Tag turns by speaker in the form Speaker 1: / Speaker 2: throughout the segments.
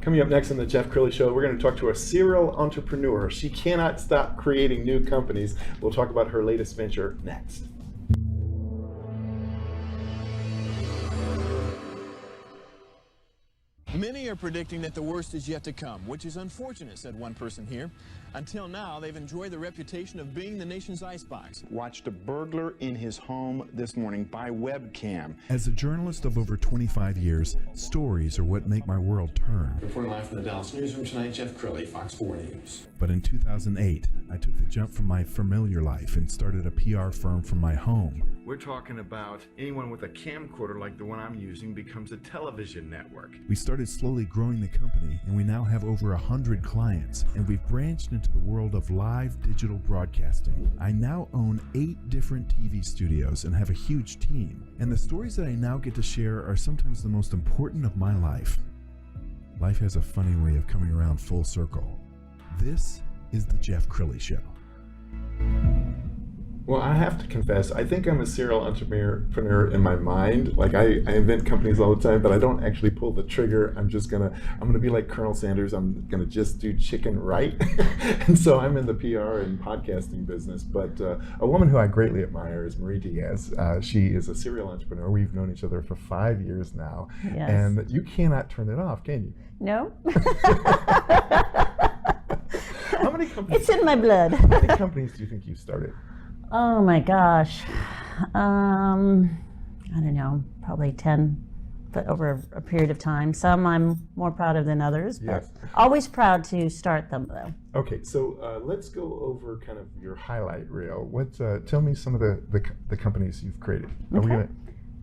Speaker 1: Coming up next on the Jeff Crilley Show, we're going to talk to a serial entrepreneur. She cannot stop creating new companies. We'll talk about her latest venture next.
Speaker 2: Many are predicting that the worst is yet to come, which is unfortunate, said one person here. Until now, they've enjoyed the reputation of being the nation's icebox.
Speaker 3: Watched a burglar in his home this morning by webcam.
Speaker 4: As a journalist of over 25 years, stories are what make my world turn.
Speaker 2: Reporting live from the Dallas newsroom tonight, Jeff Crilley, Fox 4 News.
Speaker 4: But in 2008, I took the jump from my familiar life and started a PR firm from my home.
Speaker 1: We're talking about anyone with a camcorder like the one I'm using becomes a television network.
Speaker 4: We started slowly growing the company, and we now have over 100 clients, and we've branched into the world of live digital broadcasting. I now own 8 different TV studios and have a huge team, and the stories that I now get to share are sometimes the most important of my life. Life has a funny way of coming around full circle. This is the Jeff Crilley Show.
Speaker 1: Well, I have to confess, I think I'm a serial entrepreneur in my mind. Like I invent companies all the time, but I don't actually pull the trigger. I'm gonna be like Colonel Sanders. I'm gonna just do chicken right. And so I'm in the PR and podcasting business. But a woman who I greatly admire is Marie Diaz. She is a serial entrepreneur. We've known each other for 5 years now.
Speaker 5: Yes.
Speaker 1: And you cannot turn it off, can you?
Speaker 5: No.
Speaker 1: How many companies?
Speaker 5: It's in my blood.
Speaker 1: How many companies do you think you started?
Speaker 5: Oh my gosh. I don't know, probably 10, but over a period of time. Some I'm more proud of than others, but
Speaker 1: Yes.
Speaker 5: always proud to start them though.
Speaker 1: Okay, so let's go over kind of your highlight reel. Tell me some of the companies you've created. Are we
Speaker 5: Okay.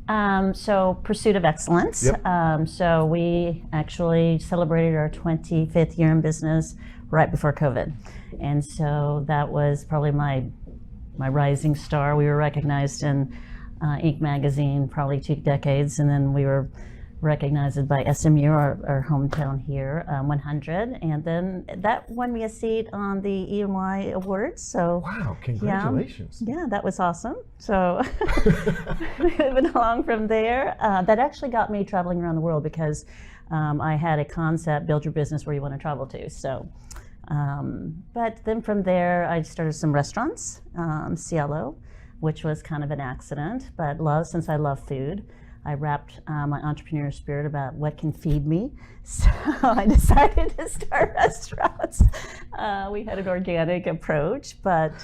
Speaker 1: gonna?
Speaker 5: So Pursuit of Excellence.
Speaker 1: Yep.
Speaker 5: So we actually celebrated our 25th year in business right before COVID. And so that was probably my rising star. We were recognized in Inc. magazine probably 2 decades, and then we were recognized by SMU, our hometown here, 100, and then that won me a seat on the EMY Awards. So
Speaker 1: Wow, congratulations.
Speaker 5: yeah, that was awesome. So moving along from there, that actually got me traveling around the world because I had a concept, build your business where you want to travel to. So. But then from there, I started some restaurants, CLO, which was kind of an accident, but since I love food, I wrapped my entrepreneur spirit about what can feed me. So I decided to start restaurants. We had an organic approach, but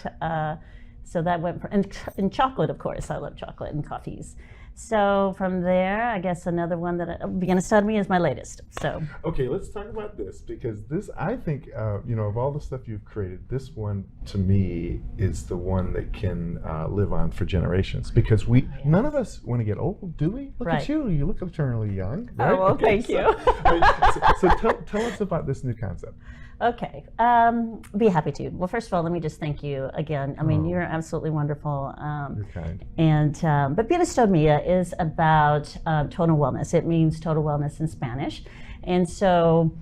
Speaker 5: so that went for, and chocolate, of course. I love chocolate and coffees. So from there, I guess another one that Bienestar Mia is my latest. So
Speaker 1: Okay, let's talk about this because this, I think, of all the stuff you've created, this one to me is the one that can live on for generations because none of us want to get old, do we? Look
Speaker 5: Right.
Speaker 1: at you, you look eternally young. Right?
Speaker 5: Oh, well, thank you.
Speaker 1: So tell us about this new concept.
Speaker 5: Okay, be happy to. Well, first of all, let me just thank you again. I mean, you're absolutely wonderful.
Speaker 1: You're kind.
Speaker 5: And but Bienestar Mia is about total wellness. It means total wellness in Spanish, and so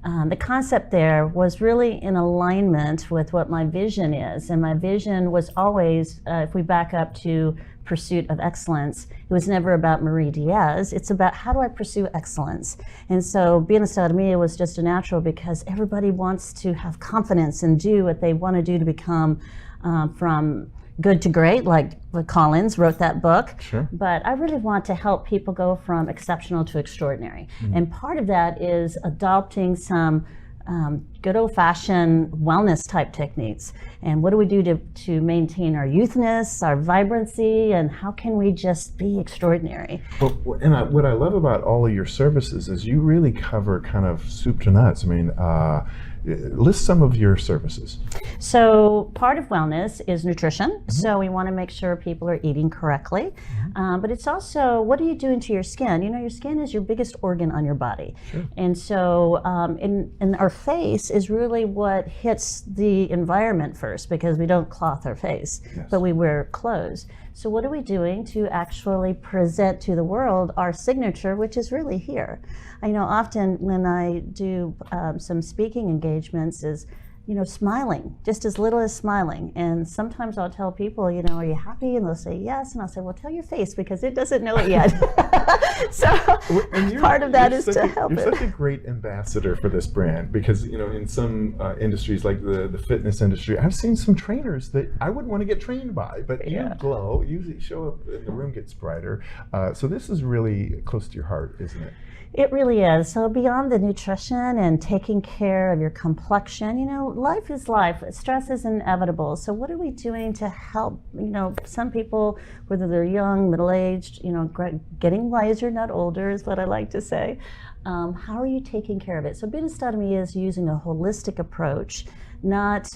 Speaker 5: the concept there was really in alignment with what my vision is. And my vision was always, if we back up to Pursuit of Excellence, it was never about Marie Diaz. It's about how do I pursue excellence. And so Bienestar Mia was just a natural because everybody wants to have confidence and do what they want to do to become from good to great, like Collins wrote that book.
Speaker 1: Sure.
Speaker 5: But I really want to help people go from exceptional to extraordinary. And part of that is adopting some good old-fashioned wellness type techniques. And what do we do to maintain our youthness, our vibrancy, and how can we just be extraordinary?
Speaker 1: Well, and what I love about all of your services is you really cover kind of soup to nuts. I mean, list some of your services.
Speaker 5: So part of wellness is nutrition. So we want to make sure people are eating correctly. But it's also, what are you doing to your skin? You know, your skin is your biggest organ on your body.
Speaker 1: Sure.
Speaker 5: And so in our face is really what hits the environment first because we don't cloth our face,
Speaker 1: Yes.
Speaker 5: but we wear clothes. So what are we doing to actually present to the world our signature, which is really here? I know often when I do some speaking engagements is smiling, just as little as smiling. And sometimes I'll tell people, are you happy? And they'll say yes. And I'll say, well, tell your face because it doesn't know it yet. So part of that is to help it.
Speaker 1: You're such a great ambassador for this brand because, in some industries like the fitness industry, I've seen some trainers that I wouldn't want to get trained by, but you glow, you show up and the room gets brighter. So this is really close to your heart, isn't it?
Speaker 5: It really is. So beyond the nutrition and taking care of your complexion, life is life. Stress is inevitable. So what are we doing to help, some people, whether they're young, middle-aged, getting wiser, not older is what I like to say. How are you taking care of it? So Bienestar Mia is using a holistic approach, not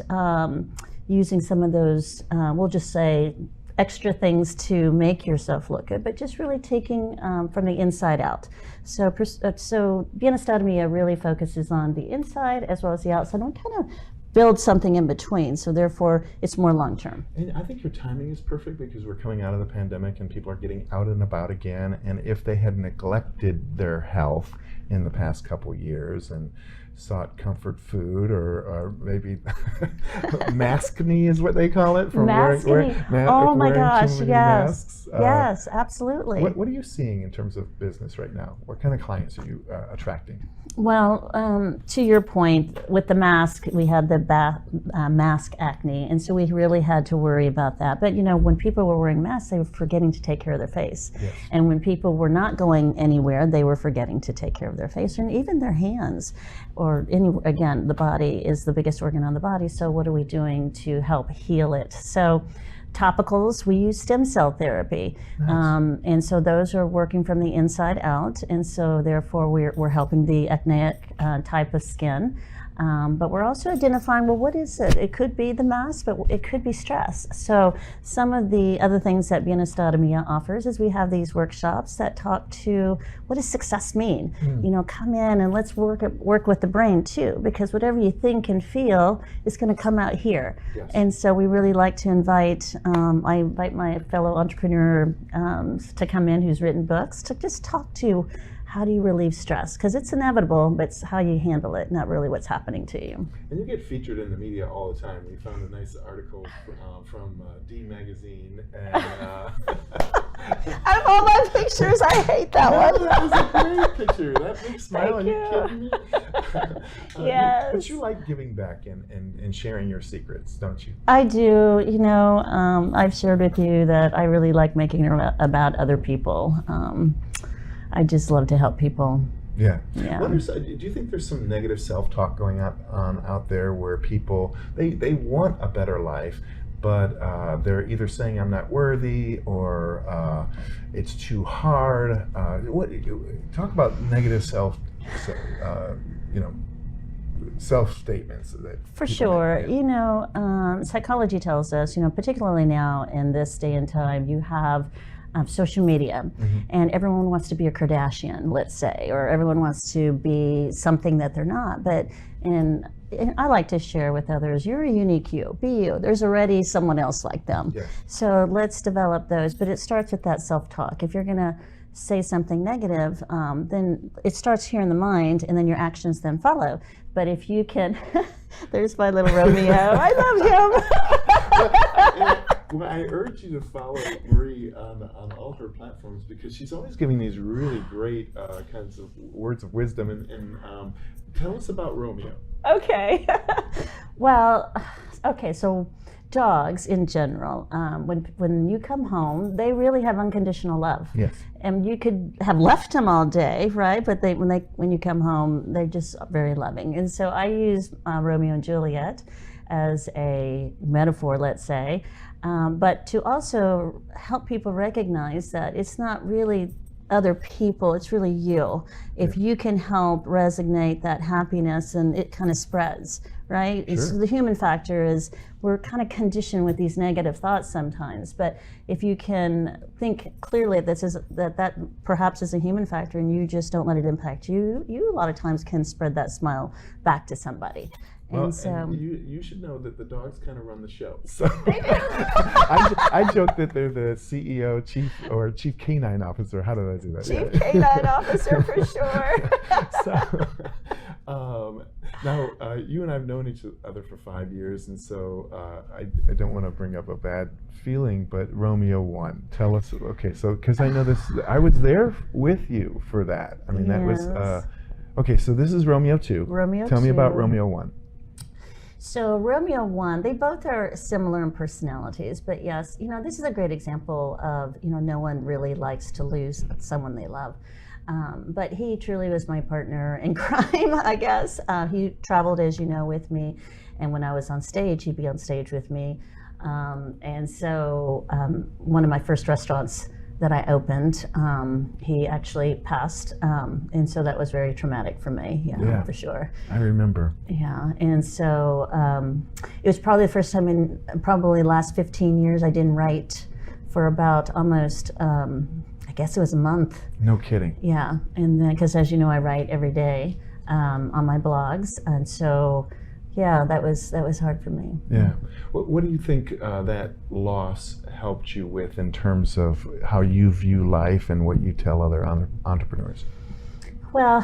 Speaker 5: using some of those, we'll just say, extra things to make yourself look good, but just really taking from the inside out. So Bienestar Mia really focuses on the inside as well as the outside, and we kind of build something in between, so therefore it's more long-term.
Speaker 1: And I think your timing is perfect because we're coming out of the pandemic and people are getting out and about again, and if they had neglected their health in the past couple years and sought comfort food or maybe maskne is what they call it, from wearing
Speaker 5: oh my gosh,
Speaker 1: too many
Speaker 5: yes,
Speaker 1: masks.
Speaker 5: Yes, absolutely.
Speaker 1: What are you seeing in terms of business right now? What kind of clients are you attracting?
Speaker 5: Well, to your point, with the mask, we had the mask acne, and so we really had to worry about that. But when people were wearing masks, they were forgetting to take care of their face.
Speaker 1: Yes.
Speaker 5: And when people were not going anywhere, they were forgetting to take care of their face and even their hands. Or again, the body is the biggest organ on the body, so what are we doing to help heal it? So topicals, we use stem cell therapy.
Speaker 1: Nice.
Speaker 5: And so those are working from the inside out, and so therefore we're helping the acneic type of skin. But we're also identifying, well, what is it? It could be the mask, but it could be stress. So some of the other things that Bienestar Mia offers is we have these workshops that talk to what does success mean? Come in and let's work with the brain too, because whatever you think and feel is going to come out here.
Speaker 1: Yes.
Speaker 5: And so we really like to invite, I invite my fellow entrepreneur to come in who's written books to just talk to how do you relieve stress? Because it's inevitable, but it's how you handle it, not really what's happening to you.
Speaker 1: And you get featured in the media all the time. We found a nice article from D Magazine. And,
Speaker 5: Out of all my pictures, I hate that one.
Speaker 1: That was a great picture. That big smile. Are you kidding me?
Speaker 5: Yes.
Speaker 1: But you like giving back and sharing your secrets, don't you?
Speaker 5: I do. I've shared with you that I really like making it about other people. I just love to help people.
Speaker 1: Yeah.
Speaker 5: Yeah.
Speaker 1: Do you think there's some negative self-talk going on out there where people, they want a better life, but they're either saying I'm not worthy or it's too hard. Talk about negative self-statements.
Speaker 5: For sure. Psychology tells us, particularly now in this day and time, you have social media, and everyone wants to be a Kardashian, let's say, or everyone wants to be something that they're not. But and I like to share with others, you're a unique you, be you. There's already someone else like them.
Speaker 1: Yes.
Speaker 5: So let's develop those. But it starts with that self-talk. If you're going to say something negative, then it starts here in the mind, and then your actions then follow. But if you can, there's my little Romeo. I love him.
Speaker 1: Well, I urge you to follow Marie on all her platforms because she's always giving these really great kinds of words of wisdom. And tell us about Romeo.
Speaker 5: Okay. Well, okay, so dogs in general, when you come home, they really have unconditional love.
Speaker 1: Yes.
Speaker 5: And you could have left them all day, right? But when you come home, they're just very loving. And so I use Romeo and Juliet as a metaphor, let's say, but to also help people recognize that it's not really other people, it's really you. If you can help resonate that happiness, and it kind of spreads, right?
Speaker 1: Sure.
Speaker 5: So the human factor is we're kind of conditioned with these negative thoughts sometimes, but if you can think clearly that perhaps is a human factor and you just don't let it impact you, you a lot of times can spread that smile back to somebody.
Speaker 1: Well,
Speaker 5: And so
Speaker 1: and you should know that the dogs kind of run the show. So I joke that they're the CEO, chief canine officer. How did I do that?
Speaker 5: Chief Canine Officer for sure.
Speaker 1: So now you and I have known each other for 5 years, and so I don't want to bring up a bad feeling, but Romeo won. Tell us, okay, so because I know this, I was there with you for that. I mean, that was okay. So this is Romeo 2.
Speaker 5: Romeo
Speaker 1: Tell me
Speaker 5: 2.
Speaker 1: about Romeo 1.
Speaker 5: So Romeo 1, they both are similar in personalities, but yes, this is a great example of, no one really likes to lose someone they love. But he truly was my partner in crime, I guess. He traveled, as you know, with me, and when I was on stage, he'd be on stage with me. And so one of my first restaurants that I opened, he actually passed, and so that was very traumatic for me, yeah. For sure.
Speaker 1: I remember.
Speaker 5: Yeah, and so it was probably the first time in probably the last 15 years I didn't write for about almost, I guess it was a month.
Speaker 1: No kidding.
Speaker 5: Yeah, and then, because as you know, I write every day on my blogs, and so yeah, that was hard for me.
Speaker 1: Yeah. What do you think that loss helped you with in terms of how you view life and what you tell other entrepreneurs?
Speaker 5: Well,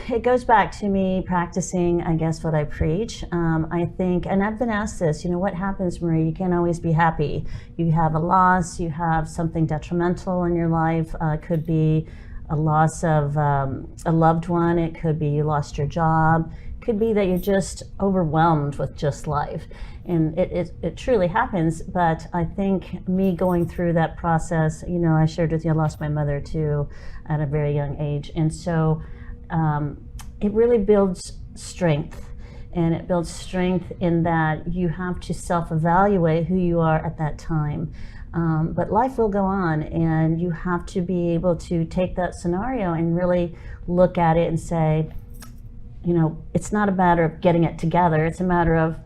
Speaker 5: it goes back to me practicing, I guess, what I preach. I think, and I've been asked this, what happens, Marie? You can't always be happy. You have a loss, you have something detrimental in your life. It could be a loss of a loved one. It could be you lost your job. It could be that you're just overwhelmed with just life. And it truly happens, but I think me going through that process, I shared with you, I lost my mother too at a very young age. And so it really builds strength. And it builds strength in that you have to self-evaluate who you are at that time. But life will go on, and you have to be able to take that scenario and really look at it and say, it's not a matter of getting it together. It's a matter of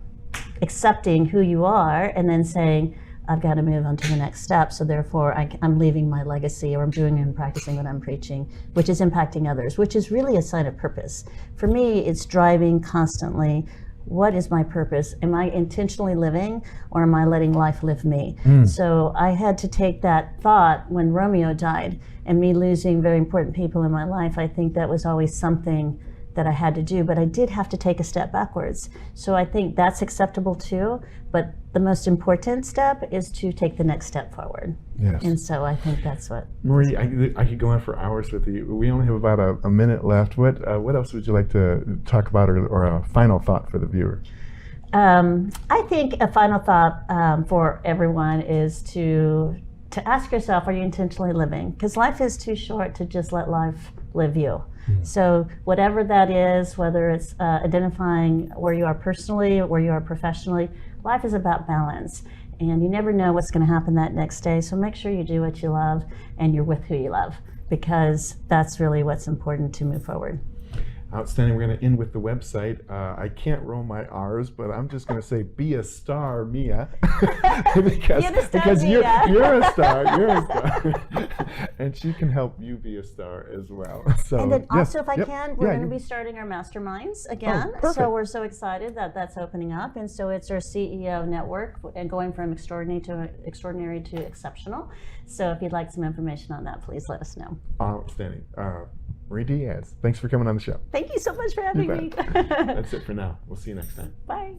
Speaker 5: accepting who you are and then saying, I've got to move on to the next step. So therefore, I'm leaving my legacy, or I'm doing and practicing what I'm preaching, which is impacting others, which is really a sign of purpose. For me, it's driving constantly. What is my purpose? Am I intentionally living, or am I letting life live me? So I had to take that thought when Romeo died, and me losing very important people in my life. I think that was always something that I had to do, but I did have to take a step backwards. So I think that's acceptable too, but the most important step is to take the next step forward.
Speaker 1: Yes.
Speaker 5: And so I think that's what.
Speaker 1: Marie, I could go on for hours with you. We only have about a minute left. What else would you like to talk about, or a final thought for the viewer?
Speaker 5: I think a final thought for everyone is to ask yourself, are you intentionally living? Because life is too short to just let life live you. So whatever that is, whether it's identifying where you are personally, where you are professionally, life is about balance. And you never know what's going to happen that next day. So make sure you do what you love and you're with who you love, because that's really what's important to move forward.
Speaker 1: Outstanding. We're going to end with the website. I can't roll my R's, but I'm just going to say Bienestar Mia, because you're a star, and she can help you be a star as well. So,
Speaker 5: and then also,
Speaker 1: yes,
Speaker 5: if I can, we're going to
Speaker 1: you-
Speaker 5: be starting our masterminds again.
Speaker 1: perfect.
Speaker 5: So we're so excited that that's opening up, and so it's our CEO network and going from extraordinary to exceptional. So if you'd like some information on that, please let us know.
Speaker 1: Outstanding. Marie Diaz, thanks for coming on the show.
Speaker 5: Thank you so much for having me.
Speaker 1: That's it for now. We'll see you next time.
Speaker 5: Bye.